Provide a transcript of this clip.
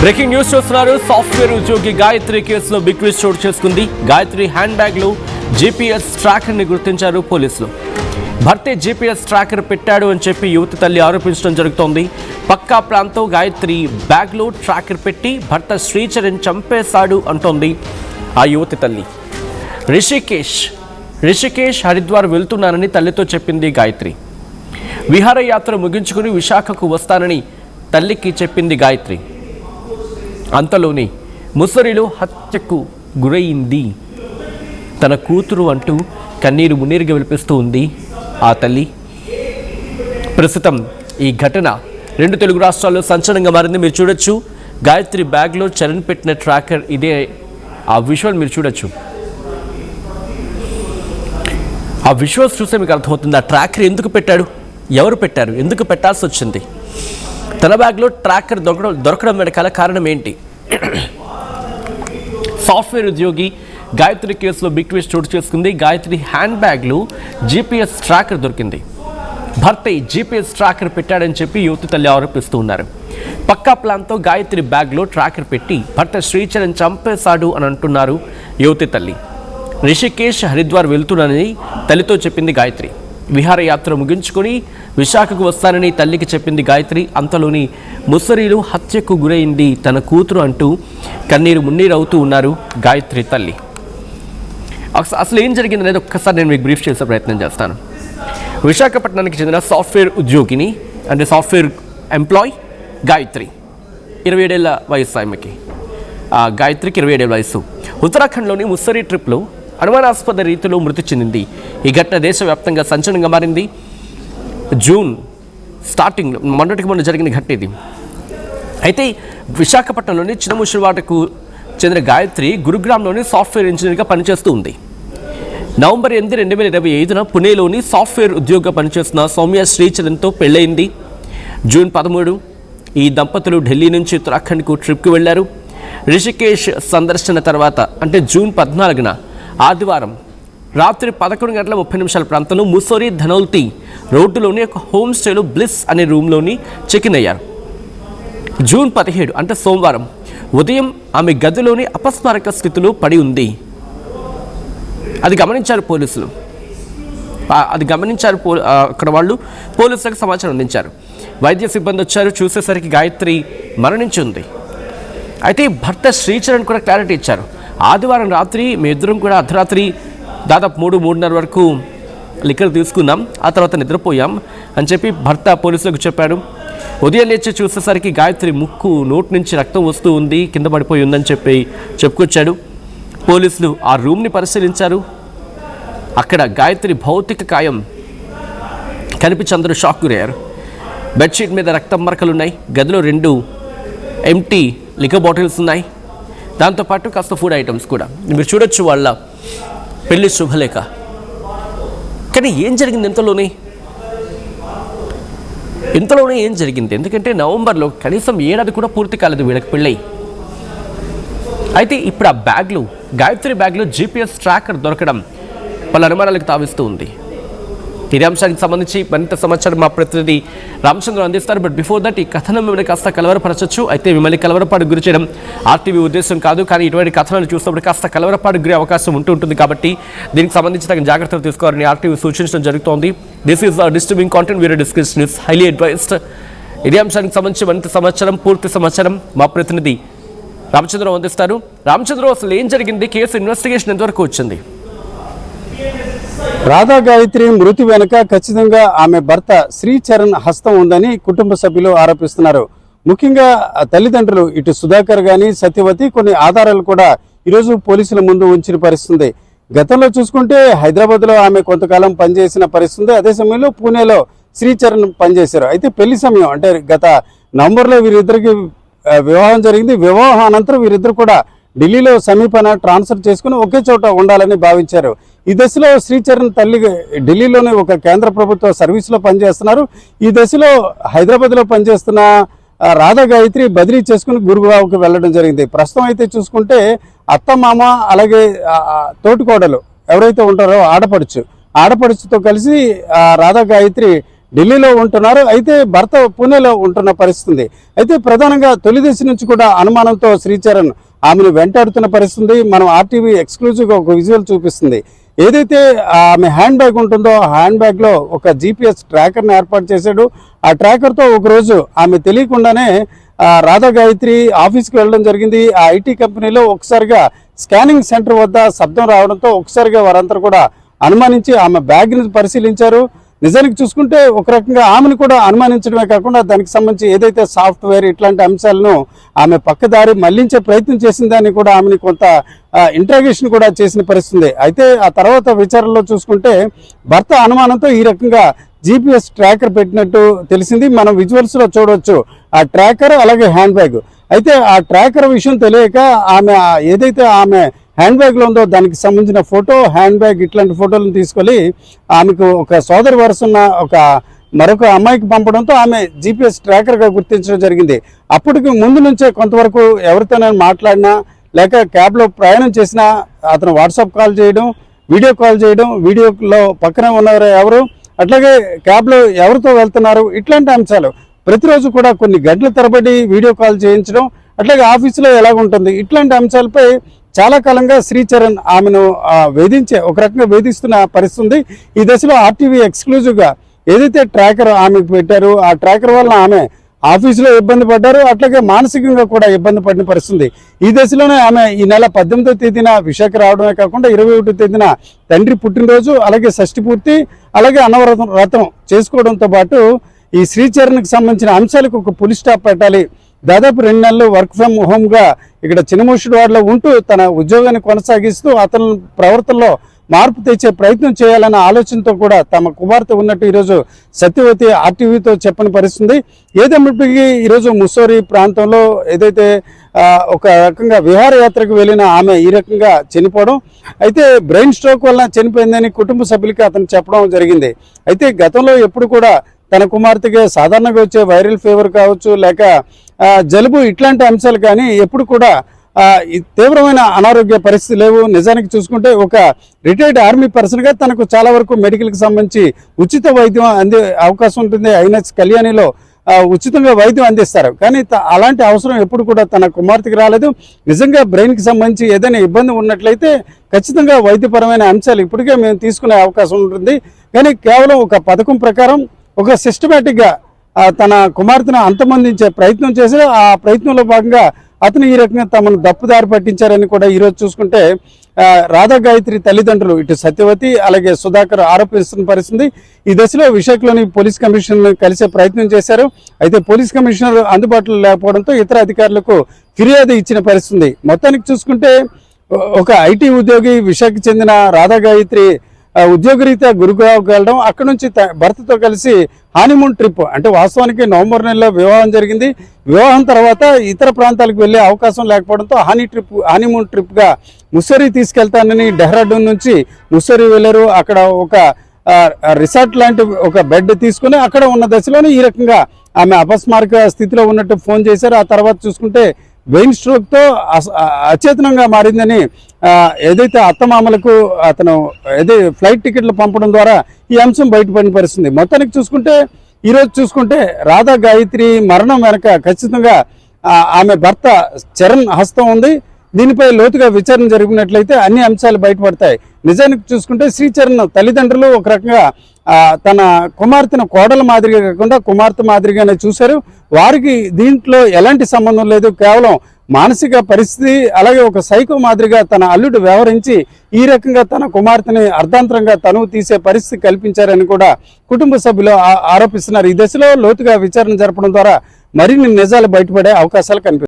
Breaking news చూస్తున్నారు. Software ఉద్యోగి గాయత్రి కేసులో బిగ్ ట్విస్ట్ చోటు చేసుకుంది. గాయత్రి హ్యాండ్ బ్యాగ్ లో జీపీఎస్ ట్రాకర్ ని గుర్తించారు పోలీసులు. భర్తే జీపీఎస్ ట్రాకర్ పెట్టాడు అని చెప్పి యువతి తల్లి ఆరోపించడం జరుగుతోంది. పక్కా ప్రాంతం గాయత్రి బ్యాగ్ లో ట్రాకర్ పెట్టి భర్త శ్రీచరణ్ చంపేశాడు అంటోంది ఆ యువతి తల్లి. రిషికేష్ హరిద్వార్ వెళ్తున్నానని తల్లితో చెప్పింది గాయత్రి. విహారయాత్ర ముగించుకుని విశాఖకు వస్తానని తల్లికి చెప్పింది గాయత్రి. అంతలోనే ముసరిలో హత్యకు గురైంది తన కూతురు అంటూ కన్నీరు మున్నీరుగా విలిపిస్తూ ఉంది ఆ తల్లి. ప్రస్తుతం ఈ ఘటన 2 తెలుగు రాష్ట్రాల్లో సంచలనంగా మారింది. మీరు చూడొచ్చు, గాయత్రి బ్యాగ్లో చరణ్ పెట్టిన ట్రాకర్ ఇదే. ఆ విజువల్ మీరు చూడొచ్చు. ఆ విజువల్స్ చూస్తే మీకు అర్థమవుతుంది ఆ ట్రాకర్ ఎందుకు పెట్టాడు, ఎవరు పెట్టారు, ఎందుకు పెట్టాల్సి వచ్చింది. తన బ్యాగ్లో ట్రాకర్ దొరకడం వెనకాల కారణం ఏంటి? సాఫ్ట్వేర్ ఉద్యోగి గాయత్రి కేసులో బిగ్ ట్విస్ట్ చోటు చేసుకుంది. గాయత్రి హ్యాండ్ బ్యాగ్లో జీపీఎస్ ట్రాకర్ దొరికింది. భర్త జీపీఎస్ ట్రాకర్ పెట్టాడని చెప్పి యువతి తల్లి ఆరోపిస్తూ ఉన్నారు. పక్కా ప్లాన్తో గాయత్రి బ్యాగ్లో ట్రాకర్ పెట్టి భర్త శ్రీచరణ్ చంపేశాడు అని అంటున్నారు యువతి తల్లి. రిషికేష్ హరిద్వార్ వెళ్తున్నానని తల్లితో చెప్పింది గాయత్రి. విహారయాత్ర ముగించుకొని విశాఖకు వస్తానని తల్లికి చెప్పింది గాయత్రి. అంతలోని ముసరీలు హత్యకు గురైంది తన కూతురు అంటూ కన్నీరు మున్నీరు అవుతూ ఉన్నారు గాయత్రి తల్లి. అసలు ఏం జరిగింది అనేది ఒక్కసారి నేను మీకు బ్రీఫ్ చేసే ప్రయత్నం చేస్తాను. విశాఖపట్నానికి చెందిన సాఫ్ట్వేర్ ఉద్యోగిని, అంటే సాఫ్ట్వేర్ ఎంప్లాయ్ గాయత్రి, 27 ఏళ్ల వయసు ఆమెకి. గాయత్రికి 27 ఏళ్ల వయసు. ఉత్తరాఖండ్లోని ముస్సరీ ట్రిప్లో అనుమానాస్పద రీతిలో మృతి చెందింది. ఈ ఘటన దేశవ్యాప్తంగా సంచలనంగా మారింది. జూన్ స్టార్టింగ్లో మొన్న జరిగిన ఘటన ఇది. అయితే విశాఖపట్నంలోని చిన్నముషివాడకు చెందిన గాయత్రి గురుగ్రామ్లోని సాఫ్ట్వేర్ ఇంజనీర్గా పనిచేస్తూ ఉంది. నవంబర్ 8, 2025 పుణేలోని సాఫ్ట్వేర్ ఉద్యోగిగా పనిచేస్తున్న సౌమ్య శ్రీచరణ్తో పెళ్ళయింది. జూన్ 13 ఈ దంపతులు ఢిల్లీ నుంచి ఉత్తరాఖండ్కు ట్రిప్కి వెళ్లారు. రిషికేష్ సందర్శన తర్వాత అంటే జూన్ 14 ఆదివారం రాత్రి 11:30 ప్రాంతంలో ముసోరీ ధనౌల్తి రోడ్డులోని ఒక హోమ్ స్టేలో బ్లిస్ అనే రూమ్లోని చెక్-ఇన్ అయ్యారు. జూన్ 17 అంటే సోమవారం ఉదయం ఆమె గదిలోని అపస్మారక స్థితిలో పడి ఉంది. అది గమనించారు పోలీసులు. అక్కడ వాళ్ళు పోలీసులకు సమాచారం అందించారు. వైద్య సిబ్బంది వచ్చారు. చూసేసరికి గాయత్రి మరణించి ఉంది. అయితే భర్త శ్రీచరణ్ కూడా క్లారిటీ ఇచ్చారు. ఆదివారం రాత్రి మీ ఇద్దరం కూడా అర్ధరాత్రి దాదాపు 3-3:30 వరకు లిక్కర్ తీసుకున్నాం, ఆ తర్వాత నిద్రపోయాం అని చెప్పి భర్త పోలీసులకు చెప్పాడు. ఉదయం లేచి చూసేసరికి గాయత్రి ముక్కు, నోటి నుంచి రక్తం వస్తూ ఉంది, కింద పడిపోయి ఉందని చెప్పుకొచ్చాడు. పోలీసులు ఆ రూమ్ని పరిశీలించారు. అక్కడ గాయత్రి భౌతిక కాయం కనిపించి అందరూ షాక్ గురయ్యారు. బెడ్షీట్ మీద రక్తం మరకలు ఉన్నాయి. గదిలో 2 ఎంటీ లిక్కర్ బాటిల్స్ ఉన్నాయి. దాంతోపాటు కాస్త ఫుడ్ ఐటమ్స్ కూడా. మీరు చూడొచ్చు వాళ్ళ పెళ్లి శుభలేఖ. కానీ ఏం జరిగింది ఇంతలోనే ఏం జరిగింది? ఎందుకంటే నవంబర్లో కనీసం ఏడాది కూడా పూర్తి కాలేదు వీళ్ళకి పెళ్ళై. అయితే ఇప్పుడు ఆ బ్యాగ్లో, గాయత్రి బ్యాగ్లో జీపీఎస్ ట్రాకర్ దొరకడం వాళ్ళ అనుమానాలకు తావిస్తూ ఉంది. ఇదే అంశానికి సంబంధించి మరింత సమాచారం మా ప్రతినిధి రామచంద్ర అందిస్తారు. బట్ బిఫోర్ దట్ ఈ కథనం మిమ్మల్ని కాస్త కలవరపరచచ్చు. అయితే మిమ్మల్ని కలవరపాటు గురి చేయడం ఆర్టీవీ ఉద్దేశం కాదు. కానీ ఇటువంటి కథనాలు చూసినప్పుడు కాస్త కలవరపాటు గురి అవకాశం ఉంటుంది కాబట్టి దీనికి సంబంధించి తగిన జాగ్రత్తలు తీసుకోవాలని ఆర్టీవీ సూచించడం జరుగుతోంది. This is disturbing content, viewer discretion is highly advised. ఇదే అంశానికి సంబంధించి మరింత సమాచారం, పూర్తి సమాచారం మా ప్రతినిధి రామచంద్ర అందిస్తారు. రామచంద్ర, అసలు ఏం జరిగింది? కేసు ఇన్వెస్టిగేషన్ ఎంతవరకు వచ్చింది? రాధా గాయత్రి మృతి వెనుక ఖచ్చితంగా ఆమె భర్త శ్రీచరణ్ హస్తం ఉందని కుటుంబ సభ్యులు ఆరోపిస్తున్నారు. ముఖ్యంగా తల్లిదండ్రులు ఇటు సుధాకర్ గాని సత్యవతి కొన్ని ఆధారాలు కూడా ఈరోజు పోలీసుల ముందు ఉంచిన పరిస్థితుంది. గతంలో చూసుకుంటే హైదరాబాద్లో ఆమె కొంతకాలం పనిచేసిన పరిస్థితుంది. అదే సమయంలో పూణేలో శ్రీచరణ్ పనిచేశారు. అయితే పెళ్లి సమయం అంటే గత నవంబర్లో వీరిద్దరికి వివాహం జరిగింది. వివాహం అనంతరం వీరిద్దరు కూడా ఢిల్లీలో సమీపన ట్రాన్స్ఫర్ చేసుకుని ఒకే చోట ఉండాలని భావించారు. ఈ దశలో శ్రీచరణ్ తల్లి ఢిల్లీలోని ఒక కేంద్ర ప్రభుత్వ సర్వీసులో పనిచేస్తున్నారు. ఈ దశలో హైదరాబాద్లో పనిచేస్తున్న రాధా గాయత్రి బదిలీ చేసుకుని గురుగావ్కు వెళ్ళడం జరిగింది. ప్రస్తుతం అయితే చూసుకుంటే అత్త, మామ, అలాగే తోటికోడలు ఎవరైతే ఉంటారో ఆడపడుచుతో కలిసి రాధా గాయత్రి ఢిల్లీలో ఉంటున్నారు. అయితే భర్త పూణేలో ఉంటున్న పరిస్థితి. అయితే ప్రధానంగా తొలి దశ నుంచి కూడా అనుమానంతో శ్రీచరణ్ ఆమెను వెంటాడుతున్న పరిస్థితి. మనం ఆర్టీవీ ఎక్స్క్లూజివ్గా ఒక విజువల్ చూపిస్తుంది. ఏదైతే ఆమె హ్యాండ్ బ్యాగ్ ఉంటుందో ఆ హ్యాండ్ బ్యాగ్లో ఒక GPS ట్రాకర్ని ఏర్పాటు చేశాడు. ఆ ట్రాకర్తో ఒకరోజు ఆమె తెలియకుండానే రాధా గాయత్రి ఆఫీస్కి వెళ్ళడం జరిగింది. ఆ ఐటీ కంపెనీలో ఒకసారిగా స్కానింగ్ సెంటర్ వద్ద శబ్దం రావడంతో ఒకసారిగా వారంతా కూడా అనుమానించి ఆమె బ్యాగ్ని పరిశీలించారు. నిజానికి చూసుకుంటే ఒక రకంగా ఆమెను కూడా అనుమానించడమే కాకుండా దానికి సంబంధించి ఏదైతే సాఫ్ట్వేర్ ఇట్లాంటి అంశాలను ఆమె పక్కదారి మళ్లించే ప్రయత్నం చేసిందని కూడా ఆమెని కొంత ఇంట్రాగేషన్ కూడా చేసిన పరిస్థితి. అయితే ఆ తర్వాత విచారణలో చూసుకుంటే భర్త అనుమానంతో ఈ రకంగా GPS ట్రాకర్ పెట్టినట్టు తెలిసింది. మనం విజువల్స్లో చూడవచ్చు ఆ ట్రాకర్ అలాగే హ్యాండ్ బ్యాగ్. అయితే ఆ ట్రాకర్ విషయం తెలియక ఆమె ఏదైతే ఆమె హ్యాండ్ బ్యాగ్లో ఉందో దానికి సంబంధించిన ఫోటో, హ్యాండ్ బ్యాగ్ ఇట్లాంటి ఫోటోలను తీసుకొని ఆమెకు ఒక సోదరి వరుసన్న మరొక అమ్మాయికి పంపడంతో ఆమె GPS ట్రాకర్గా గుర్తించడం జరిగింది. అప్పటికి ముందు నుంచే కొంతవరకు ఎవరితోనైనా మాట్లాడినా లేక క్యాబ్లో ప్రయాణం చేసినా అతను వాట్సాప్ కాల్ చేయడం, వీడియో కాల్ చేయడం, వీడియోలో పక్కనే ఉన్నవారు ఎవరు, అట్లాగే క్యాబ్లో ఎవరితో వెళ్తున్నారు, ఇట్లాంటి అంశాలు ప్రతిరోజు కూడా కొన్ని గంటల తరబడి వీడియో కాల్ చేయించడం, అట్లాగే ఆఫీసులో ఎలాగుంటుంది, ఇట్లాంటి అంశాలపై చాలా కాలంగా శ్రీచరణ్ ఆమెను ఒక రకంగా వేధిస్తున్న పరిస్థితి. ఈ దశలో ఆర్టీవీ ఎక్స్క్లూజివ్గా ఏదైతే ట్రాకర్ ఆమెకు పెట్టారో ఆ ట్రాకర్ వల్ల ఆమె ఆఫీసులో ఇబ్బంది పడ్డారు, అట్లాగే మానసికంగా కూడా ఇబ్బంది పడిన పరిస్థితి. ఈ దశలోనే ఆమె ఈ నెల 18వ తేదీన విశాఖ రావడమే కాకుండా 21వ తేదీన తండ్రి పుట్టినరోజు, అలాగే షష్ఠి పూర్తి, అలాగే అన్నవరతం చేసుకోవడంతో పాటు ఈ శ్రీచరణ్కి సంబంధించిన అంశాలకు ఒక పులి స్టాప్ పెట్టాలి. దాదాపు 2 నెలలు వర్క్ ఫ్రమ్ హోమ్గా ఇక్కడ చినమూషుడు వాడలో ఉంటూ తన ఉద్యోగాన్ని కొనసాగిస్తూ అతని ప్రవర్తనలో మార్పు తెచ్చే ప్రయత్నం చేయాలన్న ఆలోచనతో కూడా తమ కుమార్తె ఉన్నట్టు ఈరోజు సత్యవతి ఆర్టీవీతో చెప్పని పరిస్థితి. ఏదేమిటికి ఈరోజు ముస్సోరి ప్రాంతంలో ఏదైతే ఒక రకంగా విహారయాత్రకు వెళ్ళిన ఆమె ఈ రకంగా చనిపోవడం, అయితే బ్రెయిన్ స్ట్రోక్ వల్ల చనిపోయిందని కుటుంబ సభ్యులకి అతను చెప్పడం జరిగింది. అయితే గతంలో ఎప్పుడు కూడా తన కుమార్తెకి సాధారణంగా వచ్చే వైరల్ ఫీవర్ కావచ్చు, లేక జలుబు ఇట్లాంటి అంశాలు కానీ ఎప్పుడు కూడా తీవ్రమైన అనారోగ్య పరిస్థితి లేవు. నిజానికి చూసుకుంటే ఒక రిటైర్డ్ ఆర్మీ పర్సన్గా తనకు చాలా వరకు మెడికల్కి సంబంధించి ఉచిత వైద్యం అందే అవకాశం ఉంటుంది. ఐనెక్స్ కళ్యాణిలో ఉచితంగా వైద్యం అందిస్తారు. కానీ అలాంటి అవసరం ఎప్పుడు కూడా తన కుమార్తెకి రాలేదు. నిజంగా బ్రెయిన్కి సంబంధించి ఏదైనా ఇబ్బంది ఉన్నట్లయితే ఖచ్చితంగా వైద్యపరమైన అంశాలు ఇప్పటికే మేము తీసుకునే అవకాశం ఉంటుంది. కానీ కేవలం ఒక పథకం ప్రకారం ఒక సిస్టమేటిక్గా తన కుమార్తెను అంతమొందించే ప్రయత్నం చేసి ఆ ప్రయత్నంలో భాగంగా అతను ఈ రకంగా తమను దప్పుదారి పట్టించారని కూడా ఈరోజు చూసుకుంటే రాధా గాయత్రి తల్లిదండ్రులు ఇటు సత్యవతి అలాగే సుధాకర్ ఆరోపిస్తున్న పరిస్థితి. ఈ దశలో విశాఖలోని పోలీస్ కమిషనర్ను కలిసే ప్రయత్నం చేశారు. అయితే పోలీస్ కమిషనర్ అందుబాటులో లేకపోవడంతో ఇతర అధికారులకు ఫిర్యాదు ఇచ్చిన పరిస్థితి. మొత్తానికి చూసుకుంటే ఒక ఐటీ ఉద్యోగి విశాఖకు చెందిన రాధా గాయత్రి ఉద్యోగరీత్యా గురుగావ్కి వెళ్ళడం, అక్కడ నుంచి భర్తతో కలిసి హానీమూన్ ట్రిప్, అంటే వాస్తవానికి నవంబర్ నెలలో వివాహం జరిగింది. వివాహం తర్వాత ఇతర ప్రాంతాలకు వెళ్ళే అవకాశం లేకపోవడంతో హానీమూన్ ట్రిప్గా ముస్సోరీ తీసుకెళ్తానని డెహ్రాడూన్ నుంచి ముస్సోరీ వెళ్ళారు. అక్కడ ఒక రిసార్ట్ లాంటి ఒక బెడ్ తీసుకుని అక్కడ ఉన్న దశలోనే ఈ రకంగా ఆమె అపస్మారక స్థితిలో ఉన్నట్టు ఫోన్ చేశారు. ఆ తర్వాత చూసుకుంటే బ్రెయిన్ స్ట్రోక్తో అచేతనంగా మారిందని ఏదైతే అత్తమామలకు అతను ఫ్లైట్ టికెట్లు పంపడం ద్వారా ఈ అంశం బయటపడిన పరిస్థితి. మొత్తానికి చూసుకుంటే ఈరోజు చూసుకుంటే రాధా గాయత్రి మరణం వెనక ఖచ్చితంగా ఆమె భర్త చరణ్ హస్తం ఉంది. దీనిపై లోతుగా విచారణ జరిపినట్లయితే అన్ని అంశాలు బయటపడతాయి. నిజానికి చూసుకుంటే శ్రీచరణ్ తల్లిదండ్రులు ఒక రకంగా తన కుమార్తెను కోడల మాదిరిగా కాకుండా కుమార్తె మాదిరిగానే చూశారు. వారికి దీంట్లో ఎలాంటి సంబంధం లేదు. కేవలం మానసిక పరిస్థితి అలాగే ఒక సైకో మాదిరిగా తన అల్లుడు వ్యవహరించి ఈ రకంగా తన కుమార్తెని అర్ధాంతరంగా తనువు తీసే పరిస్థితి కల్పించారని కూడా కుటుంబ సభ్యులు ఆరోపిస్తున్నారు. ఈ దశలో లోతుగా విచారణ జరపడం ద్వారా మరిన్ని నిజాలు బయటపడే అవకాశాలు కనిపిస్తాయి.